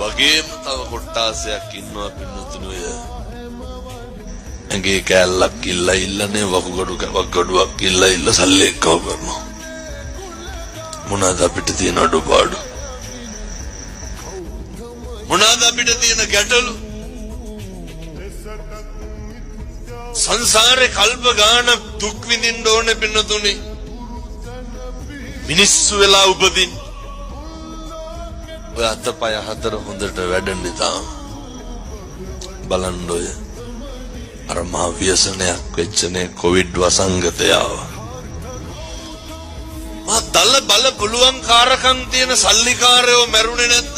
වගේම තව කොට්ටාසයක් ඉන්නවා පින්නතුනි ඔය ඇඟේ කැල්ලක් ඉල්ලා ඉල්ලනේ වකුගඩුවක් ඉල්ලා ඉල්ලා සල්ලි එක්කව කරනවා මොනවාද අපිට තියෙන අඩුපාඩු මොනවාද අපිට තියෙන ගැටලු සංසාරේ කල්ප ගාන දුක් විඳින්න ඕනේ පින්නතුනි මිනිස්සු වෙලා උපදින් ඔය අතපය හතර හොඳට වැඩන්නේ තාම බලන්න ඔය අර මහ ව්‍යසනයක් වෙච්චනේ කොවිඩ් වසංගතය ආවා මා දල බල පුළුවන් කාරකම් තියෙන සල්ලිකාරයෝ මැරුණේ නැද්ද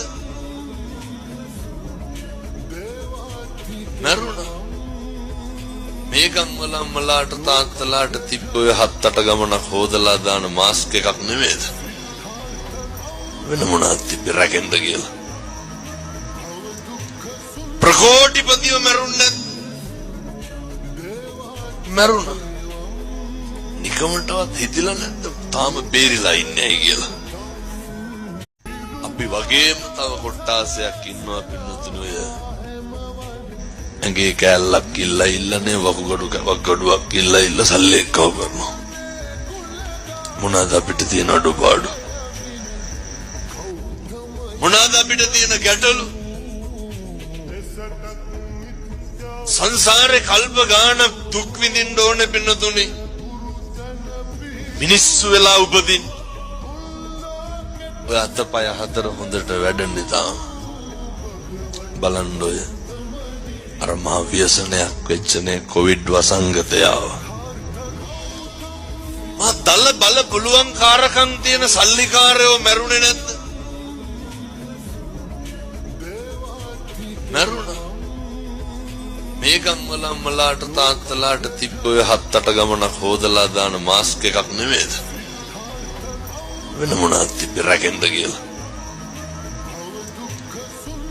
මැරුණා මේකම් වල අම්මලාට තාත්තලාට තිබ්බ ඔය 7-8 ගමනක් හොදලා දාන මාස්ක් එකක් නෙමෙයිද වෙන මොනවද තිබ්බේ රැකෙන්න කියලා ප්‍රකෝටිපතිව මැරුණේ මැරුණා නිකමටවත් හිතිලා නැද්ද තාම බේරිලා ඉන්නේ කියලා අපි වගේම තව කොට්ටාසයක් ඉන්නවා පින්නතුනි ඔය ඇඟේ කැල්ලක් ඉල්ලා ඉල්ලනේ වකුගඩුවක් ඉල්ලා ඉල්ලා සල්ලි එක්කව කරනවා මොනවාද අපිට තියෙන අඩුපාඩු මොනවාද අපිට තියෙන ගැටලු සංසාරේ කල්ප ගාන දුක් විඳින්න ඕනේ පින්නතුනි මිනිස්සු වෙලා උපදින් ඔය අතපය හතර හොඳට වැඩන්නේ තාම බලන්න ඔය අර මහ ව්‍යසනයක් වෙච්චනේ කොවිඩ් වසංගතය ආවා මා දල බල පුළුවන් කාරකම් තියෙන සල්ලිකාරයෝ මැරුණේ නැද්ද මැරුණා මේකම් වල අම්මලාට තාත්තලාට තිබ්බ ඔය 7-8 ගමනක් හොදලා දාන මාස්ක් එකක් නෙමෙයිද වෙන මොනවද තිබ්බේ රැකෙන්න කියලා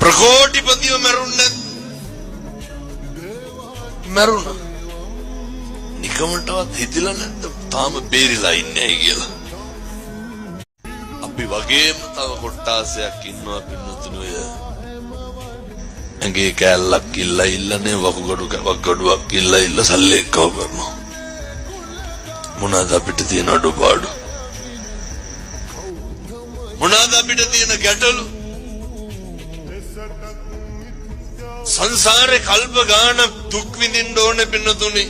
ප්‍රකෝටිපතිව මැරුණේ මැරුණා නිකමටවත් හිතිලා නැද්ද තාම බේරිලා ඉන්නේ කියලා අපි වගේම තව කොට්ටාසයක් ඉන්නවා පින්නතුනි ඔය ඇඟේ කැල්ලක් ඉල්ලා ඉල්ලනේ වකුගඩුවක් ඉල්ලා ඉල්ලා සල්ලි එක්කව කරනවා මොනවාද අපිට තියෙන අඩුපාඩු මොනවාද අපිට තියෙන ගැටලු සංසාරේ කල්ප ගාන දුක් විඳින්න ඕනේ පින්නතුනි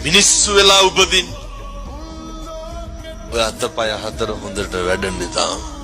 මිනිස්සු වෙලා උපදින් ඔය අතපය හතර හොඳට වැඩන්නේ තාම